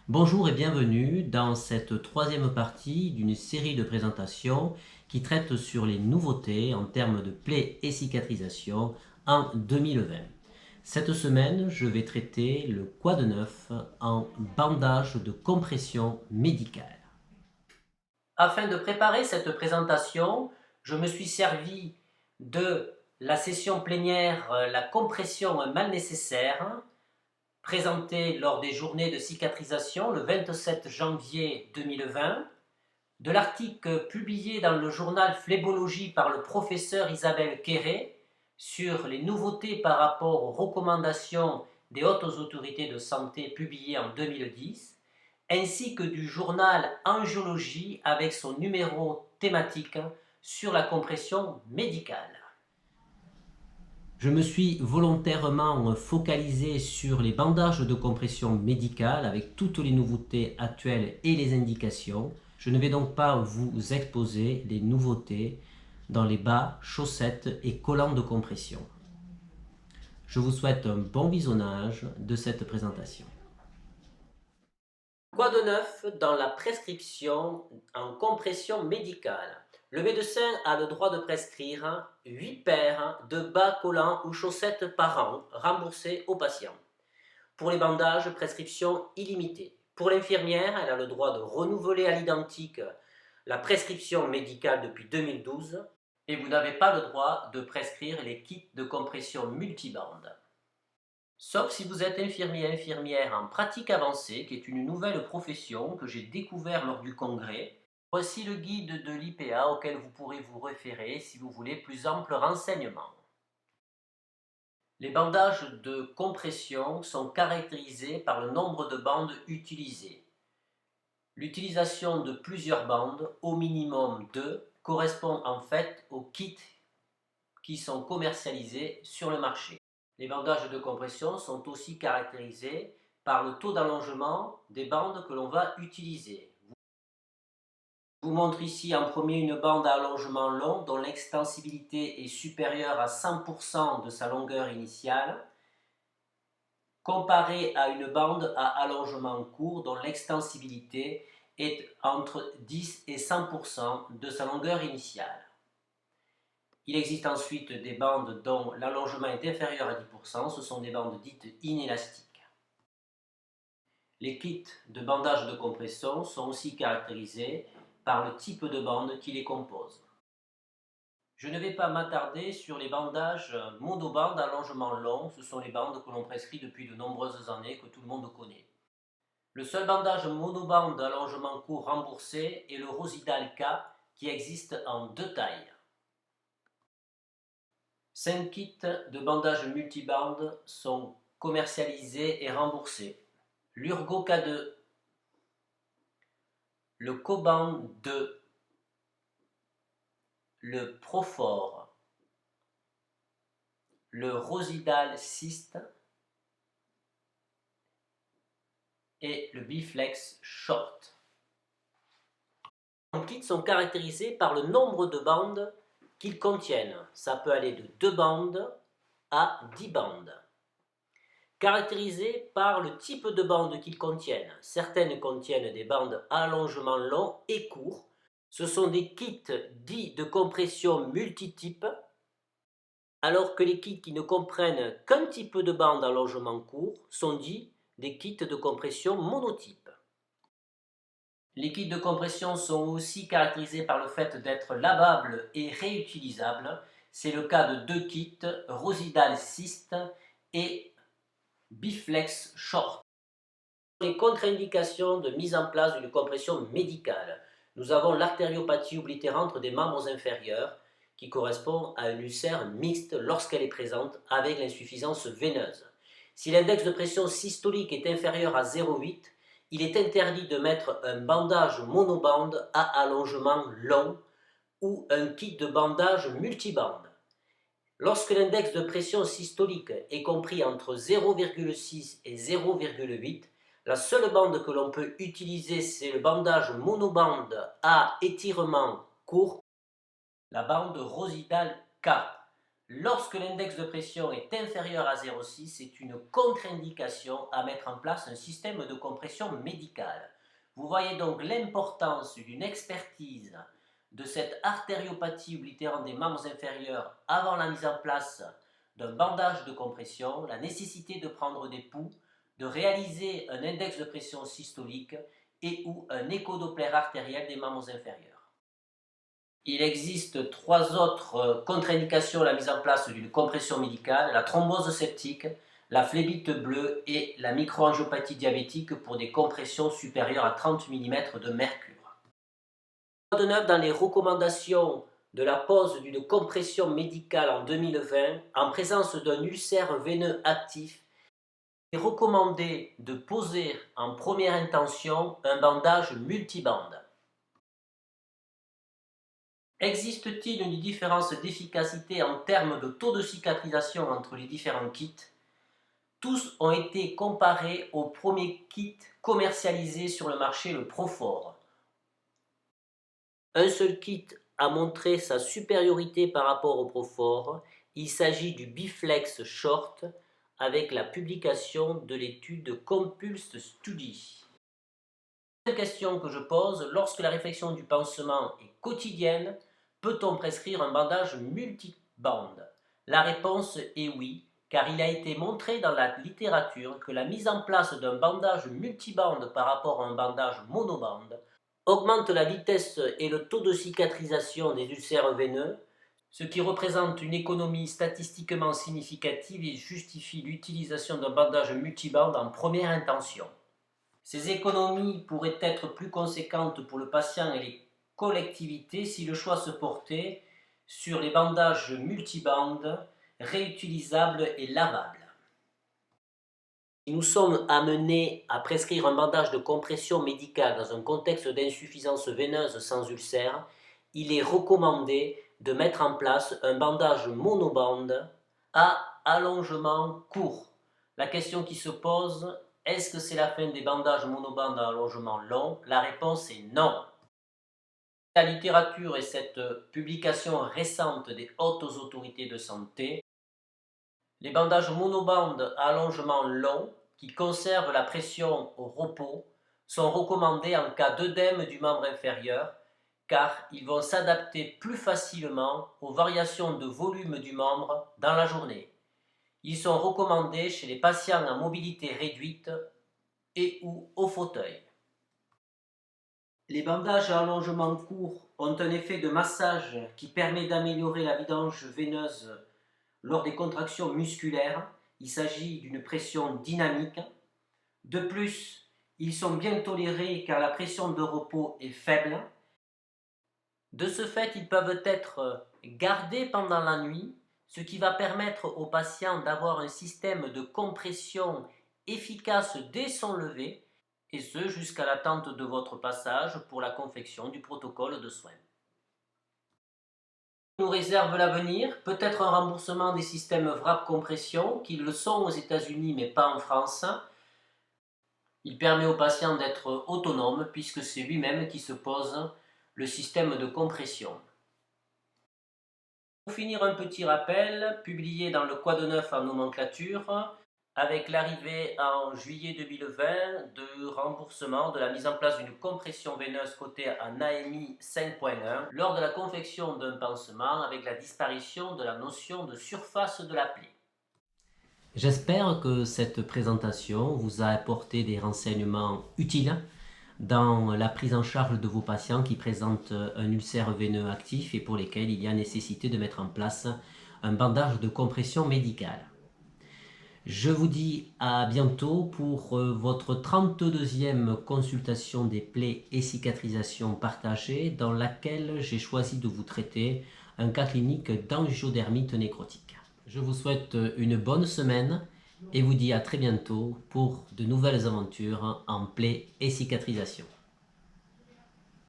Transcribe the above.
Bonjour et bienvenue dans cette troisième partie d'une série de présentations qui traite sur les nouveautés en termes de plaies et cicatrisation en 2020. Cette semaine, je vais traiter le quoi de neuf en bandage de compression médicale. Afin de préparer cette présentation, je me suis servi de la session plénière La compression mal nécessaire, présentée lors des journées de cicatrisation le 27 janvier 2020, de l'article publié dans le journal Phlébologie par le professeur Isabelle Quéré sur les nouveautés par rapport aux recommandations des hautes autorités de santé publiées en 2010, ainsi que du journal Angiologie avec son numéro thématique sur la compression médicale. Je me suis volontairement focalisé sur les bandages de compression médicale avec toutes les nouveautés actuelles et les indications. Je ne vais donc pas vous exposer les nouveautés dans les bas, chaussettes et collants de compression. Je vous souhaite un bon visionnage de cette présentation. Quoi de neuf dans la prescription en compression médicale? Le médecin a le droit de prescrire 8 paires de bas collants ou chaussettes par an, remboursés aux patients. Pour les bandages, prescription illimitée. Pour l'infirmière, elle a le droit de renouveler à l'identique la prescription médicale depuis 2012 et vous n'avez pas le droit de prescrire les kits de compression multibandes. Sauf si vous êtes infirmière en pratique avancée, qui est une nouvelle profession que j'ai découvert lors du congrès. Voici le guide de l'IPA auquel vous pourrez vous référer si vous voulez plus ample renseignement. Les bandages de compression sont caractérisés par le nombre de bandes utilisées. L'utilisation de plusieurs bandes, au minimum 2, correspond en fait aux kits qui sont commercialisés sur le marché. Les bandages de compression sont aussi caractérisés par le taux d'allongement des bandes que l'on va utiliser. Je vous montre ici en premier une bande à allongement long dont l'extensibilité est supérieure à 100% de sa longueur initiale, comparée à une bande à allongement court dont l'extensibilité est entre 10 et 100% de sa longueur initiale. Il existe ensuite des bandes dont l'allongement est inférieur à 10%, ce sont des bandes dites inélastiques. Les kits de bandage de compression sont aussi caractérisés par le type de bande qui les compose. Je ne vais pas m'attarder sur les bandages monobandes à allongement long, ce sont les bandes que l'on prescrit depuis de nombreuses années, que tout le monde connaît. Le seul bandage monobande à allongement court remboursé est le Rosidal K qui existe en deux tailles. 5 kits de bandage multibande sont commercialisés et remboursés. L'Urgo K2, le Coban 2, le Profor, le Rosidal Cyst et le Biflex Short. Les kits sont caractérisés par le nombre de bandes qu'ils contiennent. Ça peut aller de 2 bandes à 10 bandes. Caractérisés par le type de bandes qu'ils contiennent. Certaines contiennent des bandes à allongement long et court. Ce sont des kits dits de compression multitype, alors que les kits qui ne comprennent qu'un type de bande à allongement court sont dits des kits de compression monotype. Les kits de compression sont aussi caractérisés par le fait d'être lavables et réutilisables. C'est le cas de 2 kits, Rosidal Cyst et Biflex Short. Les contre-indications de mise en place d'une compression médicale. Nous avons l'artériopathie oblitérante des membres inférieurs qui correspond à une ulcère mixte lorsqu'elle est présente avec l'insuffisance veineuse. Si l'index de pression systolique est inférieur à 0,8, il est interdit de mettre un bandage monobande à allongement long ou un kit de bandage multibande. Lorsque l'index de pression systolique est compris entre 0,6 et 0,8, la seule bande que l'on peut utiliser, c'est le bandage monobande à étirement court, la bande Rosidal K. Lorsque l'index de pression est inférieur à 0,6, c'est une contre-indication à mettre en place un système de compression médicale. Vous voyez donc l'importance d'une expertise de cette artériopathie oblitérante des membres inférieurs avant la mise en place d'un bandage de compression, la nécessité de prendre des pouls, de réaliser un index de pression systolique et ou un échodoppler artériel des membres inférieurs. Il existe 3 autres contre-indications à la mise en place d'une compression médicale, la thrombose septique, la phlébite bleue et la microangiopathie diabétique pour des compressions supérieures à 30 mm de mercure. De neuf, dans les recommandations de la pose d'une compression médicale en 2020, en présence d'un ulcère veineux actif, il est recommandé de poser en première intention un bandage multibande. Existe-t-il une différence d'efficacité en termes de taux de cicatrisation entre les différents kits? Tous ont été comparés au premier kit commercialisé sur le marché, le Profor. Un seul kit a montré sa supériorité par rapport au Profor. Il s'agit du Biflex Short avec la publication de l'étude Compulse Study. La question que je pose, lorsque la réflexion du pansement est quotidienne, peut-on prescrire un bandage multibande? La réponse est oui, car il a été montré dans la littérature que la mise en place d'un bandage multibande par rapport à un bandage monobande augmente la vitesse et le taux de cicatrisation des ulcères veineux, ce qui représente une économie statistiquement significative et justifie l'utilisation d'un bandage multibande en première intention. Ces économies pourraient être plus conséquentes pour le patient et les collectivités si le choix se portait sur les bandages multibandes réutilisables et lavables. Si nous sommes amenés à prescrire un bandage de compression médicale dans un contexte d'insuffisance veineuse sans ulcère, il est recommandé de mettre en place un bandage monobande à allongement court. La question qui se pose, est-ce que c'est la fin des bandages monobandes à allongement long? La réponse est non. La littérature et cette publication récente des hautes autorités de santé, les bandages monobandes à allongement long qui conservent la pression au repos sont recommandés en cas d'œdème du membre inférieur car ils vont s'adapter plus facilement aux variations de volume du membre dans la journée. Ils sont recommandés chez les patients à mobilité réduite et ou au fauteuil. Les bandages à allongement court ont un effet de massage qui permet d'améliorer la vidange veineuse lors des contractions musculaires. Il s'agit d'une pression dynamique. De plus, ils sont bien tolérés car la pression de repos est faible. De ce fait, ils peuvent être gardés pendant la nuit, ce qui va permettre au patient d'avoir un système de compression efficace dès son lever, et ce jusqu'à l'attente de votre passage pour la confection du protocole de soins. Nous réserve l'avenir, peut-être un remboursement des systèmes wrap compression, qui le sont aux États-Unis mais pas en France. Il permet au patient d'être autonome puisque c'est lui-même qui se pose le système de compression. Pour finir, un petit rappel, publié dans le Quoi de neuf en nomenclature, avec l'arrivée en juillet 2020 de remboursement de la mise en place d'une compression veineuse cotée en AMI 5.1 lors de la confection d'un pansement avec la disparition de la notion de surface de la plaie. J'espère que cette présentation vous a apporté des renseignements utiles dans la prise en charge de vos patients qui présentent un ulcère veineux actif et pour lesquels il y a nécessité de mettre en place un bandage de compression médicale. Je vous dis à bientôt pour votre 32e consultation des plaies et cicatrisations partagées dans laquelle j'ai choisi de vous traiter un cas clinique d'angiodermite nécrotique. Je vous souhaite une bonne semaine et vous dis à très bientôt pour de nouvelles aventures en plaies et cicatrisation.